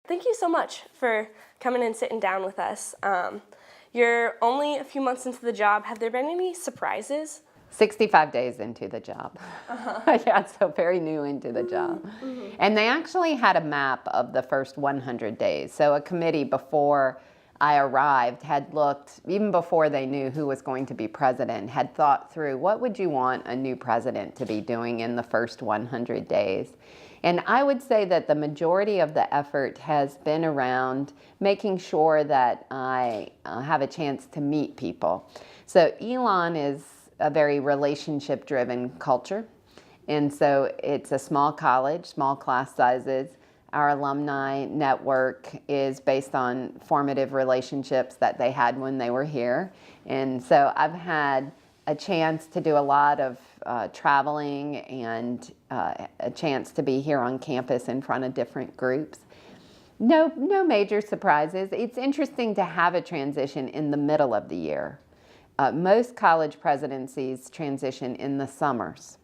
thank you so much for coming and sitting down with us. You're only a few months into the job. Have there been any surprises? 65 days into the job. Yeah, so very new into the job. And they actually had a map of the first 100 days. So a committee before I arrived had looked, even before they knew who was going to be president, had thought through what would you want a new president to be doing in the first 100 days. And I would say that the majority of the effort has been around making sure that I have a chance to meet people. So Elon is a very relationship-driven culture. And so it's a small college, small class sizes. Our alumni network is based on formative relationships that they had when they were here. And so I've had a chance to do a lot of traveling and a chance to be here on campus in front of different groups. No major surprises. It's interesting to have a transition in the middle of the year. Most college presidencies transition in the summers.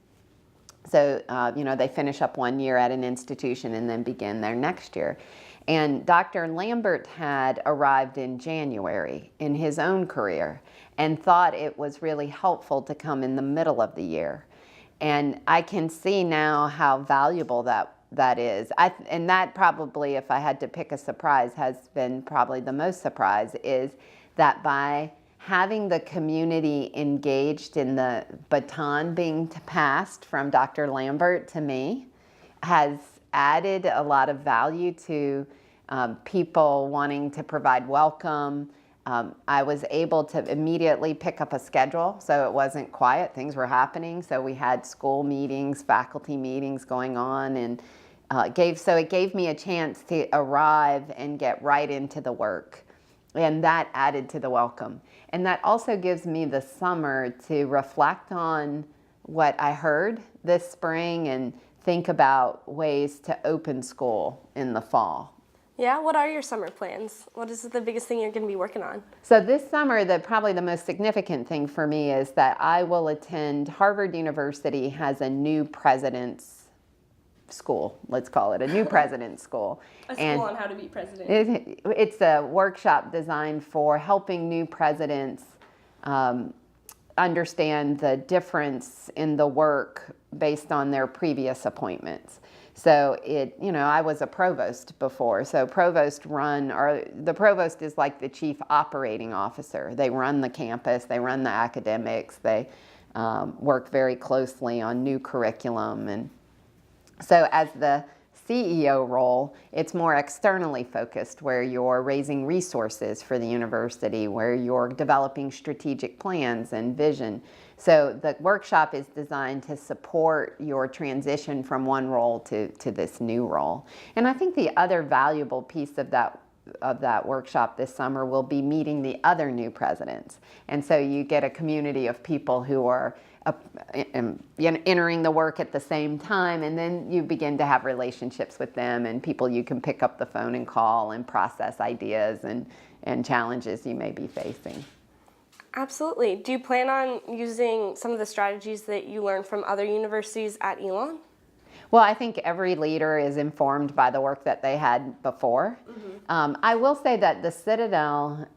So, they finish up 1 year at an institution and then begin their next year. And Dr. Lambert had arrived in January in his own career and thought it was really helpful to come in the middle of the year. And I can see now how valuable that is. And that probably, if I had to pick a surprise, has been probably the most surprise, is that by having the community engaged in the baton being passed from Dr. Lambert to me has added a lot of value to people wanting to provide welcome. I was able to immediately pick up a schedule, so it wasn't quiet. Things were happening. So we had school meetings, faculty meetings going on, and it gave me a chance to arrive and get right into the work. And that added to the welcome. And that also gives me the summer to reflect on what I heard this spring and think about ways to open school in the fall. Yeah, what are your summer plans? What is the biggest thing you're going to be working on? So this summer, probably the most significant thing for me is that I will attend Harvard University has a new president's school, let's call it a new president's school. A school on how to be president. It's a workshop designed for helping new presidents understand the difference in the work based on their previous appointments. So I was a provost before. So the provost is like the chief operating officer. They run the campus, they run the academics, they work very closely on new curriculum. And so as the CEO role, it's more externally focused, where you're raising resources for the university, where you're developing strategic plans and vision. So the workshop is designed to support your transition from one role to this new role. And I think the other valuable piece of that workshop this summer will be meeting the other new presidents. And so you get a community of people who are entering the work at the same time, and then you begin to have relationships with them and people you can pick up the phone and call and process ideas and challenges you may be facing. Absolutely. Do you plan on using some of the strategies that you learned from other universities at Elon? Well, I think every leader is informed by the work that they had before. I will say that the Citadel,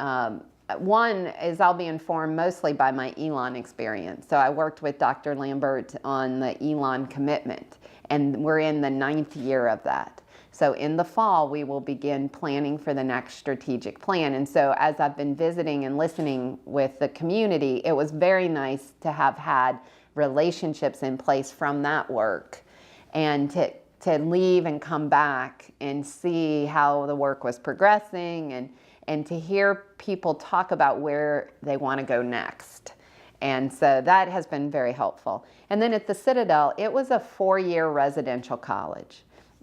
one is I'll be informed mostly by my Elon experience. So I worked with Dr. Lambert on the Elon commitment, and we're in the 9th year of that. So in the fall, we will begin planning for the next strategic plan. And so as I've been visiting and listening with the community, it was very nice to have had relationships in place from that work, and to leave and come back and see how the work was progressing, and to hear people talk about where they want to go next. And so that has been very helpful. And then at the Citadel, it was a 4-year residential college,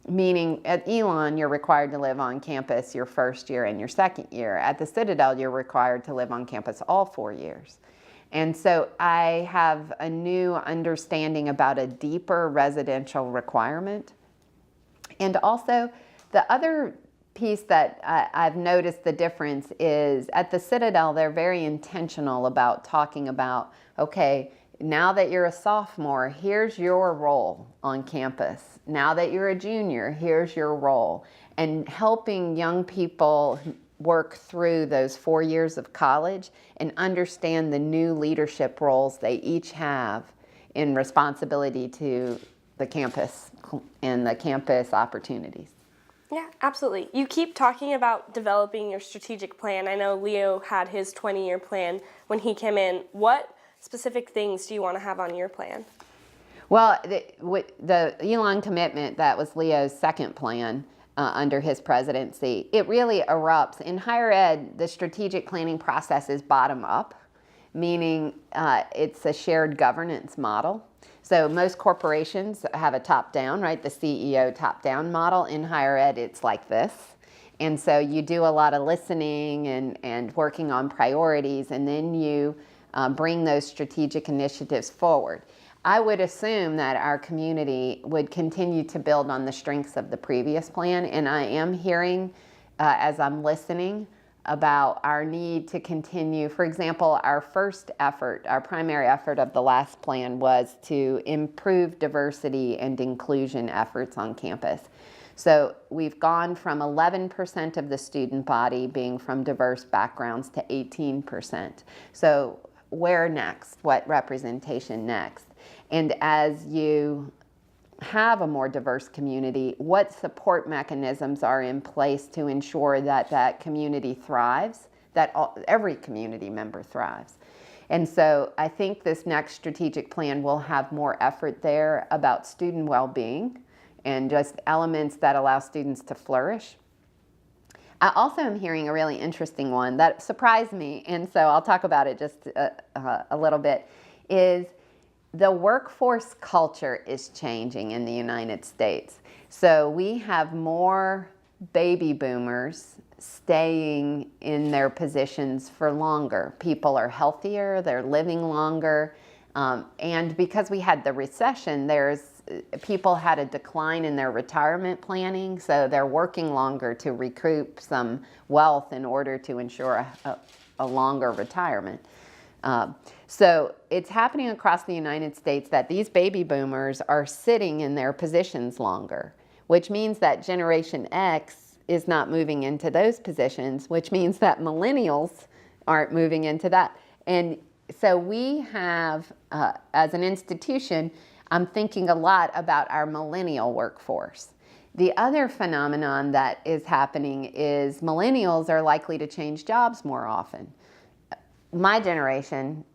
meaning at Elon, you're required to live on campus your first year and your second year. At the Citadel, you're required to live on campus all 4 years. And so I have a new understanding about a deeper residential requirement. And also, the other piece that I've noticed the difference is at the Citadel, they're very intentional about talking about, okay, now that you're a sophomore, here's your role on campus. Now that you're a junior, here's your role. and helping young people work through those 4 years of college and understand the new leadership roles they each have in responsibility to the campus and the campus opportunities. Yeah, absolutely. You keep talking about developing your strategic plan. I know Leo had his 20-year plan when he came in. What specific things do you want to have on your plan? Well, the Elon commitment, that was Leo's second plan under his presidency. It really erupts. In higher ed, the strategic planning process is bottom up, meaning it's a shared governance model. So most corporations have a top-down, right? The CEO top-down model. In higher ed, it's like this. And so you do a lot of listening and working on priorities, and then you bring those strategic initiatives forward. I would assume that our community would continue to build on the strengths of the previous plan, and I am hearing, as I'm listening, about our need to continue. For example, our first effort, our primary effort of the last plan was to improve diversity and inclusion efforts on campus. So we've gone from 11% of the student body being from diverse backgrounds to 18%. So where next? What representation next? And as you have a more diverse community, what support mechanisms are in place to ensure that that community thrives, that every community member thrives? And so I think this next strategic plan will have more effort there about student well-being and just elements that allow students to flourish. I also am hearing a really interesting one that surprised me, and so I'll talk about it just a little bit, is the workforce culture is changing in the United States. So we have more baby boomers staying in their positions for longer. People are healthier, they're living longer, and because we had the recession, people had a decline in their retirement planning, so they're working longer to recoup some wealth in order to ensure a longer retirement. So it's happening across the United States that these baby boomers are sitting in their positions longer, which means that Generation X is not moving into those positions, which means that millennials aren't moving into that. And so we have, as an institution, I'm thinking a lot about our millennial workforce. The other phenomenon that is happening is millennials are likely to change jobs more often. My generation,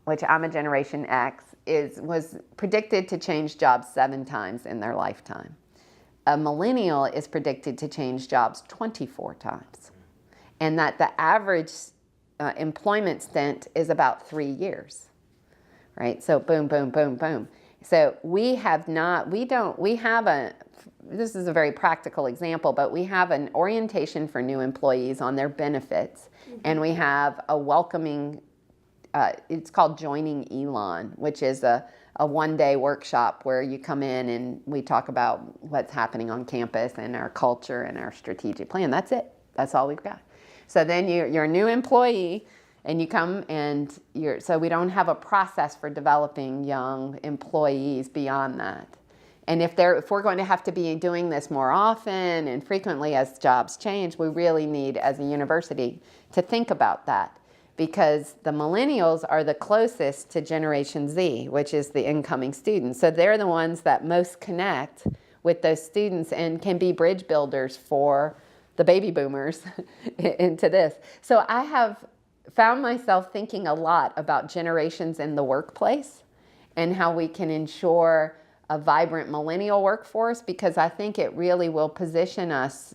which I'm a Generation X, was predicted to change jobs 7 times in their lifetime. A millennial is predicted to change jobs 24 times. And that the average employment stint is about 3 years, right? So boom, boom, boom, boom. So this is a very practical example, but we have an orientation for new employees on their benefits, and we have a welcoming, it's called Joining Elon, which is a one-day workshop where you come in and we talk about what's happening on campus and our culture and our strategic plan. That's it. That's all we've got. So then you're a new employee, and you come and so we don't have a process for developing young employees beyond that. And if we're going to have to be doing this more often and frequently as jobs change, we really need, as a university, to think about that, because the millennials are the closest to Generation Z, which is the incoming students. So they're the ones that most connect with those students and can be bridge builders for the baby boomers into this. So I have found myself thinking a lot about generations in the workplace and how we can ensure a vibrant millennial workforce, because I think it really will position us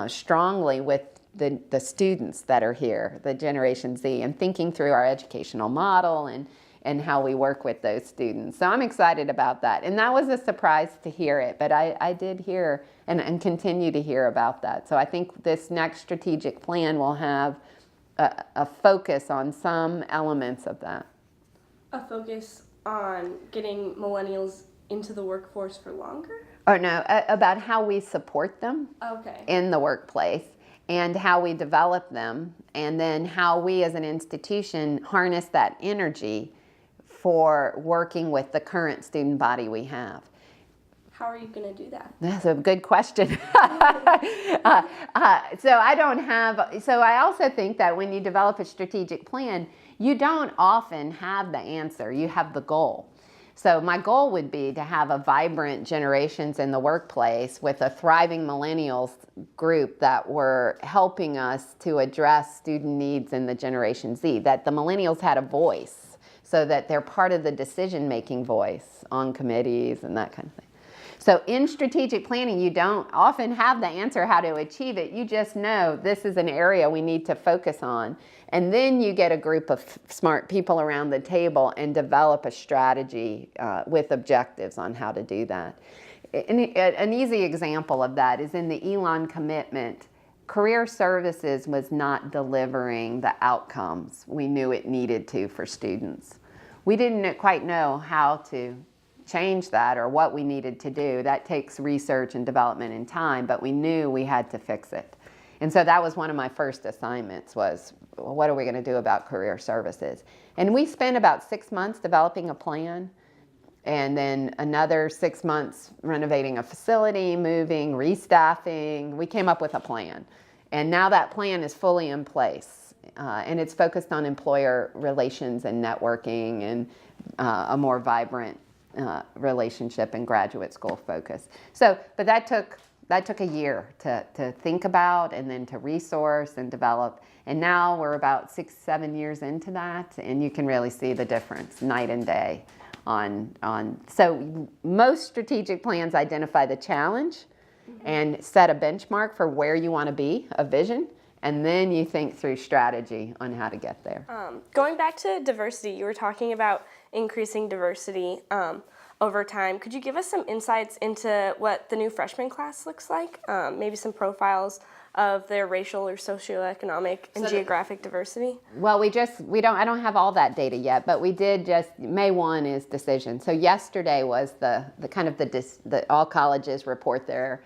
strongly with the students that are here, the Generation Z, and thinking through our educational model and how we work with those students. So I'm excited about that. And that was a surprise to hear it, but I did hear and continue to hear about that. So I think this next strategic plan will have a focus on some elements of that. A focus on getting millennials into the workforce for longer? Or no, about how we support them in the workplace and how we develop them, and then how we as an institution harness that energy for working with the current student body we have. How are you going to do that? That's a good question. So I also think that when you develop a strategic plan, you don't often have the answer, you have the goal. So my goal would be to have a vibrant generations in the workplace with a thriving millennials group that were helping us to address student needs in the Generation Z, that the millennials had a voice so that they're part of the decision-making voice on committees and that kind of thing. So in strategic planning, you don't often have the answer how to achieve it. You just know this is an area we need to focus on. And then you get a group of smart people around the table and develop a strategy with objectives on how to do that. An easy example of that is in the Elon commitment. Career services was not delivering the outcomes we knew it needed to for students. We didn't quite know how to change that or what we needed to do. That takes research and development and time, but we knew we had to fix it. And so that was one of my first assignments was, what are we going to do about career services? And we spent about 6 months developing a plan, and then another 6 months renovating a facility, moving, restaffing. We came up with a plan. And now that plan is fully in place. And it's focused on employer relations and networking and a more vibrant relationship and graduate school focus. So, but that took a year to think about and then to resource and develop. And now we're about 6-7 years into that, and you can really see the difference night and day so most strategic plans identify the challenge and set a benchmark for where you want to be, a vision, and then you think through strategy on how to get there. Going back to diversity, you were talking about increasing diversity over time. Could you give us some insights into what the new freshman class looks like? Maybe some profiles of their racial or socioeconomic and geographic diversity? Well, I don't have all that data yet, but we did May 1 is decision. So yesterday was the all colleges report their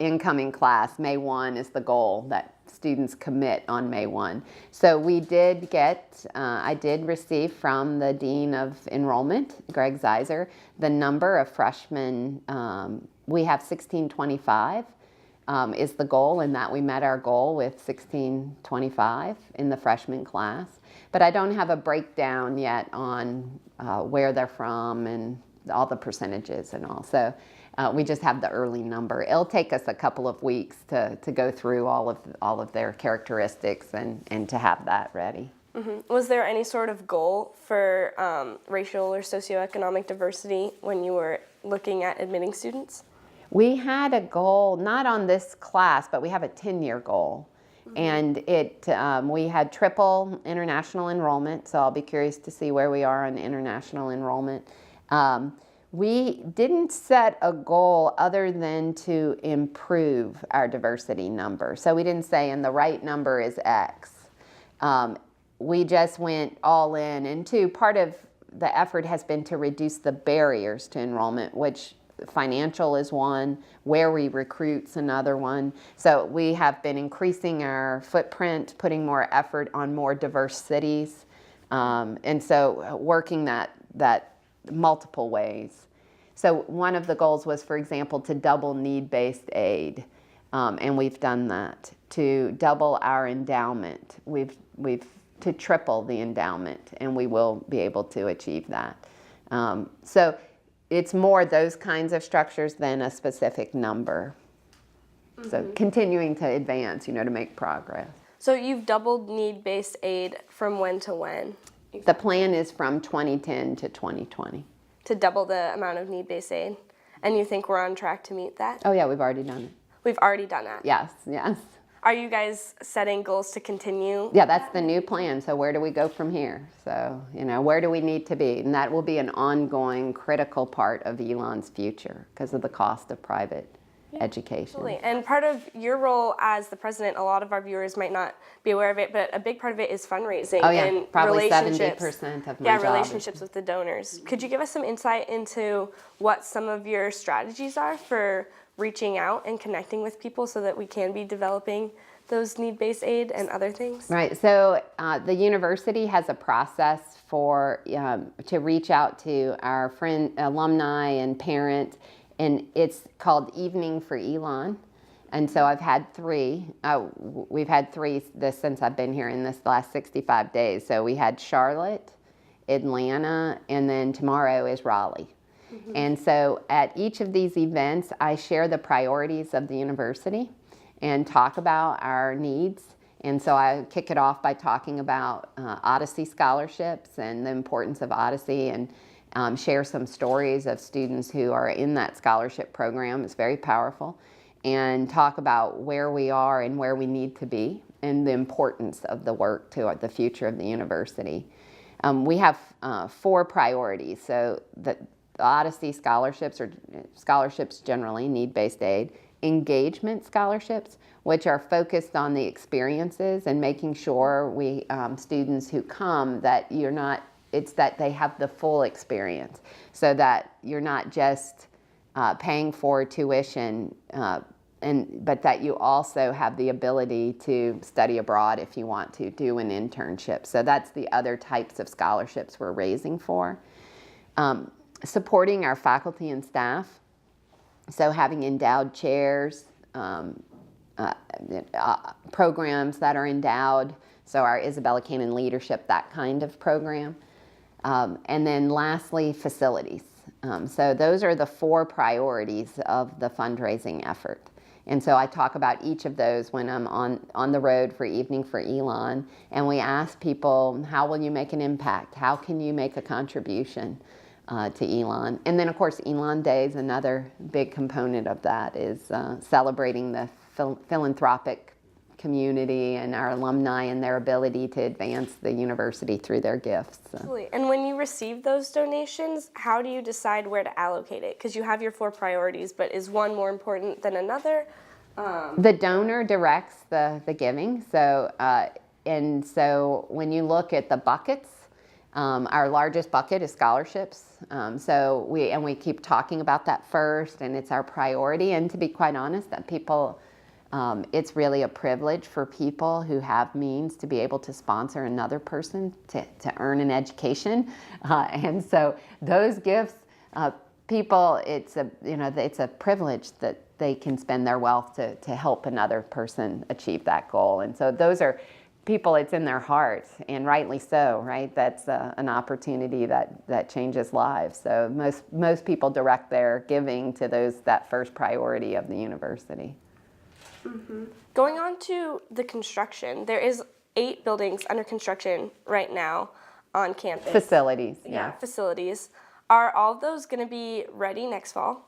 incoming class. May 1 is the goal that students commit on May 1. So we did I did receive from the Dean of Enrollment, Greg Zeiser, the number of freshmen. We have 1625 is the goal, and that we met our goal with 1625 in the freshman class. But I don't have a breakdown yet on where they're from and all the percentages and all. So we just have the early number. It'll take us a couple of weeks to go through all of their characteristics and to have that ready. Mm-hmm. Was there any sort of goal for racial or socioeconomic diversity when you were looking at admitting students? We had a goal, not on this class, but we have a 10-year goal. Mm-hmm. And we had triple international enrollment, so I'll be curious to see where we are on international enrollment. We didn't set a goal other than to improve our diversity number. So we didn't say, and the right number is X. We just went all in. And part of the effort has been to reduce the barriers to enrollment, which financial is one, where we recruit's another one. So we have been increasing our footprint, putting more effort on more diverse cities. And so working that multiple ways. So one of the goals was, for example, to double need-based aid, and we've done that. To double our endowment, we've to triple the endowment, and we will be able to achieve that. So it's more those kinds of structures than a specific number. Mm-hmm. So continuing to advance, to make progress. So you've doubled need-based aid from when to when? Exactly. The plan is from 2010 to 2020. To double the amount of need-based aid? And you think we're on track to meet that? Oh yeah, we've already done it. We've already done that? Yes. Are you guys setting goals to continue? Yeah, that's the new plan. So where do we go from here? So, where do we need to be? And that will be an ongoing critical part of Elon's future because of the cost of private education. Absolutely. And part of your role as the president, a lot of our viewers might not be aware of it, but a big part of it is fundraising. Oh yeah, and probably relationships. 70% of my job. Relationships with the donors. Could you give us some insight into what some of your strategies are for reaching out and connecting with people so that we can be developing those need-based aid and other things? Right. So the university has a process to reach out to our alumni and parents and it's called Evening for Elon. And so I've had three. We've had three since I've been here in this last 65 days. So we had Charlotte, Atlanta, and then tomorrow is Raleigh. Mm-hmm. And so at each of these events, I share the priorities of the university and talk about our needs. And so I kick it off by talking about Odyssey scholarships and the importance of Odyssey, and share some stories of students who are in that scholarship program. It's very powerful. And talk about where we are and where we need to be and the importance of the work to the future of the university. We have 4 priorities. So the Odyssey scholarships, or scholarships generally, need-based aid, engagement scholarships, which are focused on the experiences and making sure we students who come, that it's that they have the full experience, so that you're not just paying for tuition, but that you also have the ability to study abroad if you want to, do an internship. So that's the other types of scholarships we're raising for. Supporting our faculty and staff, so having endowed chairs, programs that are endowed, so our Isabella Cannon Leadership, that kind of program. And then lastly, facilities. So those are the 4 priorities of the fundraising effort. And so I talk about each of those when I'm on the road for Evening for Elon, and we ask people, how will you make an impact? How can you make a contribution to Elon? And then of course, Elon Day is another big component of that, is celebrating the philanthropic community and our alumni and their ability to advance the university through their gifts. So. Absolutely. And when you receive those donations, how do you decide where to allocate it? Because you have your 4 priorities, but is one more important than another? The donor directs the giving. So, and so when you look at the buckets, our largest bucket is scholarships. So we keep talking about that first, and it's our priority. And to be quite honest, that people, it's really a privilege for people who have means to be able to sponsor another person to earn an education. And so those gifts, people, it's a privilege that they can spend their wealth to help another person achieve that goal. And so those are people, it's in their heart, and rightly so, right? That's an opportunity that changes lives. So most people direct their giving to that first priority of the university. Mm-hmm. Going on to the construction, there is 8 buildings under construction right now on campus. Facilities, yeah. Facilities. Are all of those going to be ready next fall?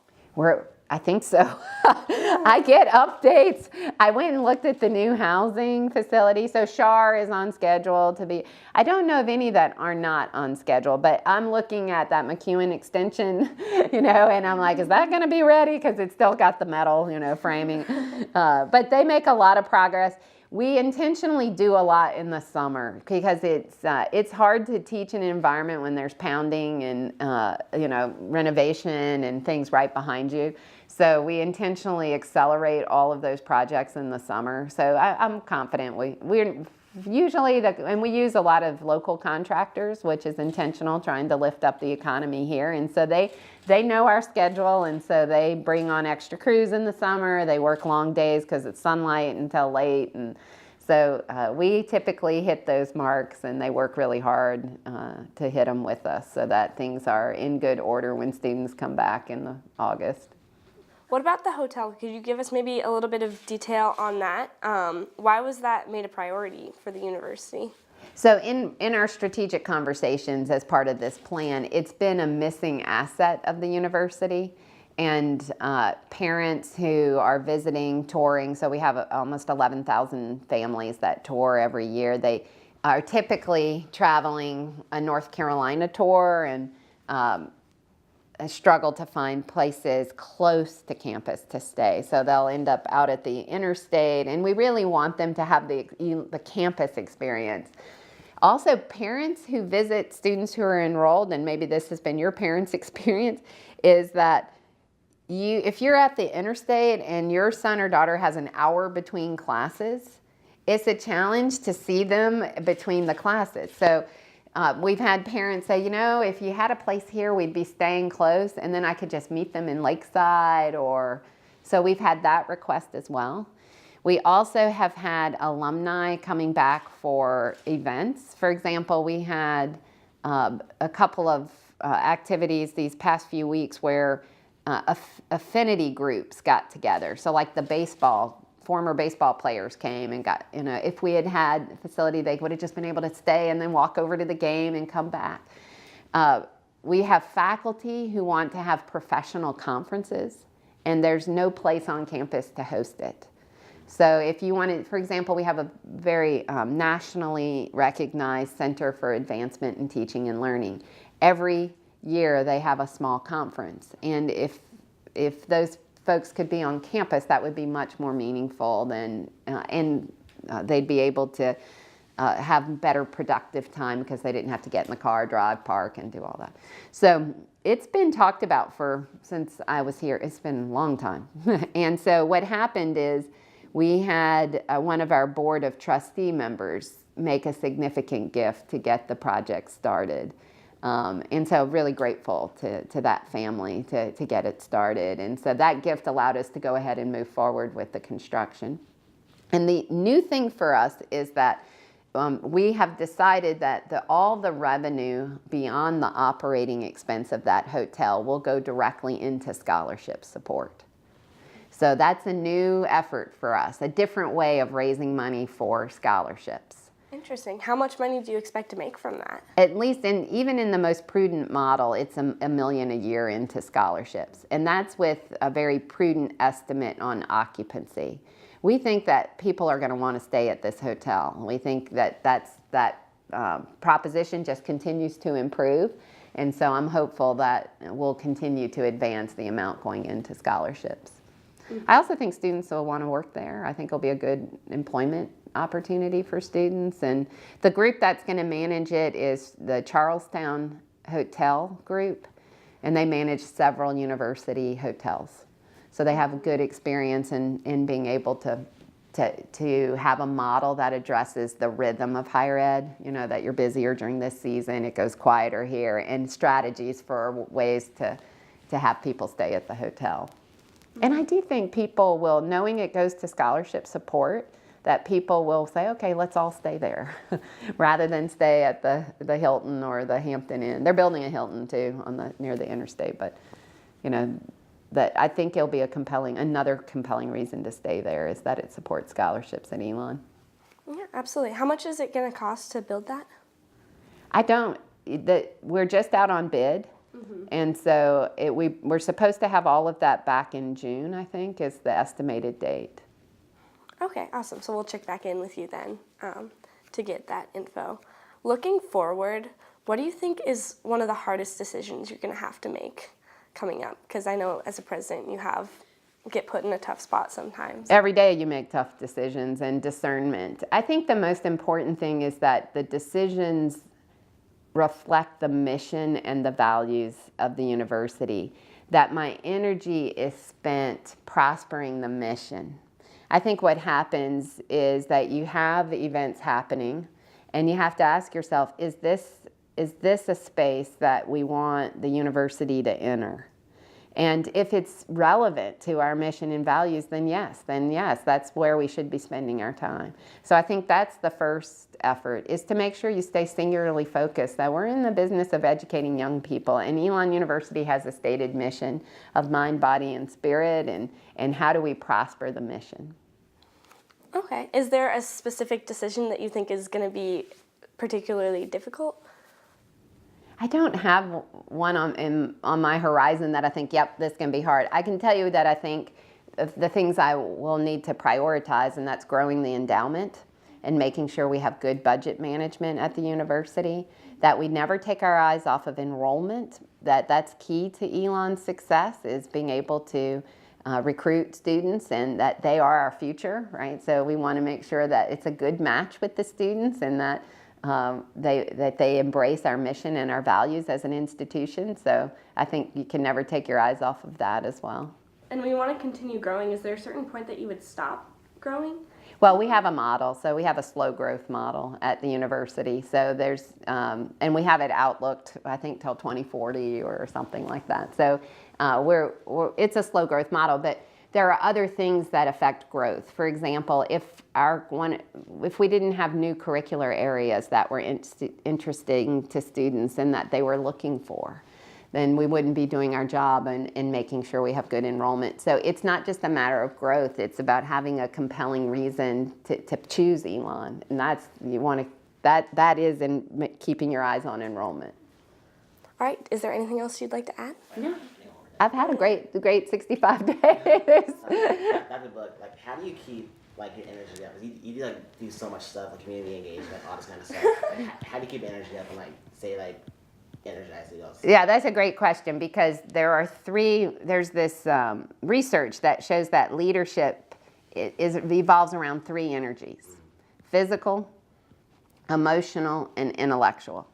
I think so. I get updates. I went and looked at the new housing facility. So Shar is on schedule to be, I don't know of any that are not on schedule, but I'm looking at that McEwen extension, and I'm like, is that going to be ready? Because it's still got the metal, framing. But they make a lot of progress. We intentionally do a lot in the summer because it's hard to teach an environment when there's pounding and renovation and things right behind you. So we intentionally accelerate all of those projects in the summer. So I'm confident we're usually and we use a lot of local contractors, which is intentional, trying to lift up the economy here. And so they know our schedule, and so they bring on extra crews in the summer. They work long days because it's sunlight until late. And so we typically hit those marks, and they work really hard to hit them with us so that things are in good order when students come back in August. What about the hotel? Could you give us maybe a little bit of detail on that? Why was that made a priority for the university? So in our strategic conversations as part of this plan, it's been a missing asset of the university. And parents who are visiting, touring, so we have almost 11,000 families that tour every year. They are typically traveling a North Carolina tour and struggle to find places close to campus to stay. So they'll end up out at the interstate, and we really want them to have the campus experience. Also, parents who visit students who are enrolled, and maybe this has been your parents' experience, is that if you're at the interstate and your son or daughter has an hour between classes, it's a challenge to see them between the classes. So We've had parents say, if you had a place here, we'd be staying close, and then I could just meet them in Lakeside, so we've had that request as well. We also have had alumni coming back for events. For example, we had a couple of activities these past few weeks where affinity groups got together. So like former baseball players came and got, if we had had a facility, they would have just been able to stay and then walk over to the game and come back. We have faculty who want to have professional conferences, and there's no place on campus to host it. So if you wanted, for example, we have a very nationally recognized Center for Advancement in Teaching and Learning. Every year they have a small conference, and if those folks could be on campus, that would be much more meaningful than, they'd be able to have better productive time because they didn't have to get in the car, drive, park, and do all that. So it's been talked about since I was here. It's been a long time. And so what happened is we had one of our board of trustee members make a significant gift to get the project started. And so really grateful to that family to get it started. And so that gift allowed us to go ahead and move forward with the construction. And the new thing for us is that we have decided that all the revenue beyond the operating expense of that hotel will go directly into scholarship support. So that's a new effort for us, a different way of raising money for scholarships. Interesting. How much money do you expect to make from that? At least, even in the most prudent model, it's $1 million a year into scholarships. And that's with a very prudent estimate on occupancy. We think that people are going to want to stay at this hotel. We think that proposition just continues to improve. And so I'm hopeful that we'll continue to advance the amount going into scholarships. Mm-hmm. I also think students will want to work there. I think it'll be a good employment opportunity for students. And the group that's going to manage it is the Charlestown Hotel Group, and they manage several university hotels. So they have a good experience in being able to have a model that addresses the rhythm of higher ed, that you're busier during this season, it goes quieter here, and strategies for ways to have people stay at the hotel. And I do think people will, knowing it goes to scholarship support, that people will say, okay, let's all stay there rather than stay at the Hilton or the Hampton Inn. They're building a Hilton too near the interstate, but that I think it'll be another compelling reason to stay there is that it supports scholarships at Elon. Yeah, absolutely. How much is it going to cost to build that? We're just out on bid. Mm-hmm. And so we're supposed to have all of that back in June, I think, is the estimated date. Okay, awesome. So we'll check back in with you then to get that info. Looking forward, what do you think is one of the hardest decisions you're going to have to make coming up? Because I know as a president you get put in a tough spot sometimes. Every day you make tough decisions and discernment. I think the most important thing is that the decisions reflect the mission and the values of the university, that my energy is spent prospering the mission. I think what happens is that you have events happening and you have to ask yourself, is this a space that we want the university to enter? And if it's relevant to our mission and values, then yes, that's where we should be spending our time. So I think that's the first effort, is to make sure you stay singularly focused, that we're in the business of educating young people, and Elon University has a stated mission of mind, body, and spirit, and how do we prosper the mission. Okay. Is there a specific decision that you think is going to be particularly difficult? I don't have one on my horizon that I think, yep, this can be hard. I can tell you that I think the things I will need to prioritize, and that's growing the endowment and making sure we have good budget management at the university, that we never take our eyes off of enrollment, that's key to Elon's success, is being able to recruit students and that they are our future, right? So we want to make sure that it's a good match with the students and that they embrace our mission and our values as an institution. So I think you can never take your eyes off of that as well. And we want to continue growing. Is there a certain point that you would stop growing? Well, we have a model, so we have a slow growth model at the university. So there's, and we have it outlooked, I think, till 2040 or something like that. So it's a slow growth model, but there are other things that affect growth. For example, if we didn't have new curricular areas that were interesting to students and that they were looking for, then we wouldn't be doing our job and making sure we have good enrollment. So it's not just a matter of growth, it's about having a compelling reason to choose Elon. And that is in keeping your eyes on enrollment. All right, is there anything else you'd like to add? No. I've had a great 65 days. Dr. Book, like, how do you keep like your energy up? You like do so much stuff, like community engagement, all this kind of stuff. Like, how do you keep energy up and like say like energize you also? Yeah, that's a great question, because there's this research that shows that leadership evolves around 3 energies: physical, emotional, and intellectual.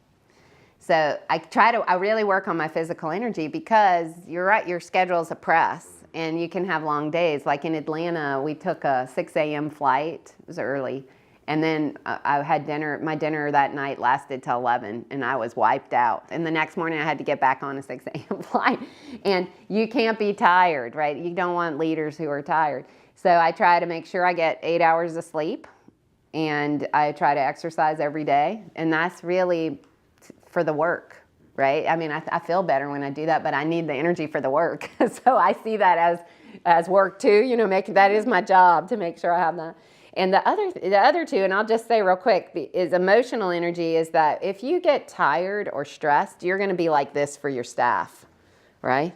So I really work on my physical energy, because you're right, your schedule's a press and you can have long days. Like in Atlanta, we took a 6 a.m. flight, it was early, and then I had dinner. My dinner that night lasted till 11 and I was wiped out. And the next morning I had to get back on a 6 a.m. flight. And you can't be tired, right? You don't want leaders who are tired. So I try to make sure I get 8 hours of sleep, and I try to exercise every day. And that's really for the work, right? I mean, I feel better when I do that, but I need the energy for the work. So I see that as work too, you know, that is my job to make sure I have that. And the other two, and I'll just say real quick, is emotional energy. Is that if you get tired or stressed, you're going to be like this for your staff, right?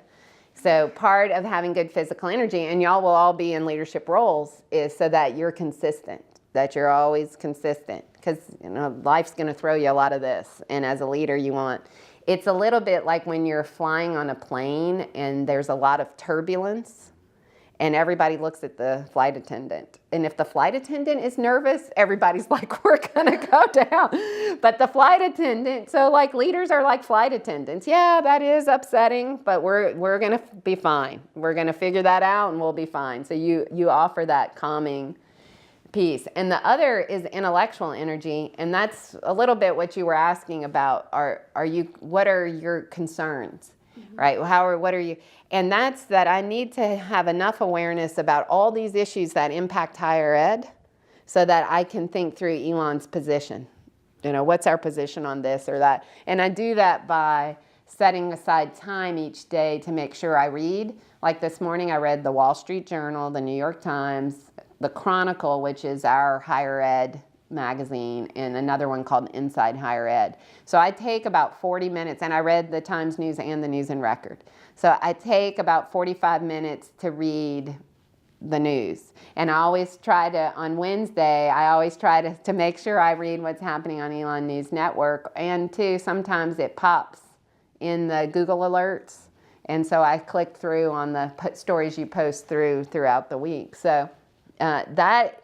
So part of having good physical energy, and y'all will all be in leadership roles, is so that you're consistent, that you're always consistent. Because, you know, life's going to throw you a lot of this. And as a leader, it's a little bit like when you're flying on a plane and there's a lot of turbulence and everybody looks at the flight attendant. And if the flight attendant is nervous, everybody's like, we're going to go down. But the flight attendant, so like leaders are like flight attendants. Yeah, that is upsetting, but we're going to be fine. We're going to figure that out and we'll be fine. So you offer that calming piece. And the other is intellectual energy, and that's a little bit what you were asking about. What are your concerns, right? What are you? And that's that I need to have enough awareness about all these issues that impact higher ed, so that I can think through Elon's position. You know, what's our position on this or that? And I do that by setting aside time each day to make sure I read. Like this morning, I read the Wall Street Journal, the New York Times, the Chronicle, which is our higher ed magazine, and another one called Inside Higher Ed. So I take about 40 minutes, and I read the Times News and the News and Record. So I take about 45 minutes to read the news. And I always try to, on Wednesday, to make sure I read what's happening on Elon News Network. And too, sometimes it pops in the Google alerts. And so I click through on the stories you post throughout the week. So that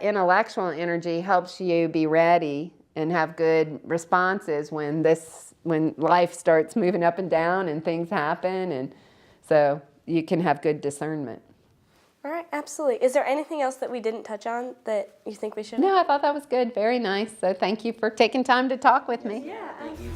intellectual energy helps you be ready and have good responses when life starts moving up and down and things happen, and so you can have good discernment. All right, absolutely. Is there anything else that we didn't touch on that you think we should? No, I thought that was good. Very nice. So thank you for taking time to talk with me. Yeah. Thank you.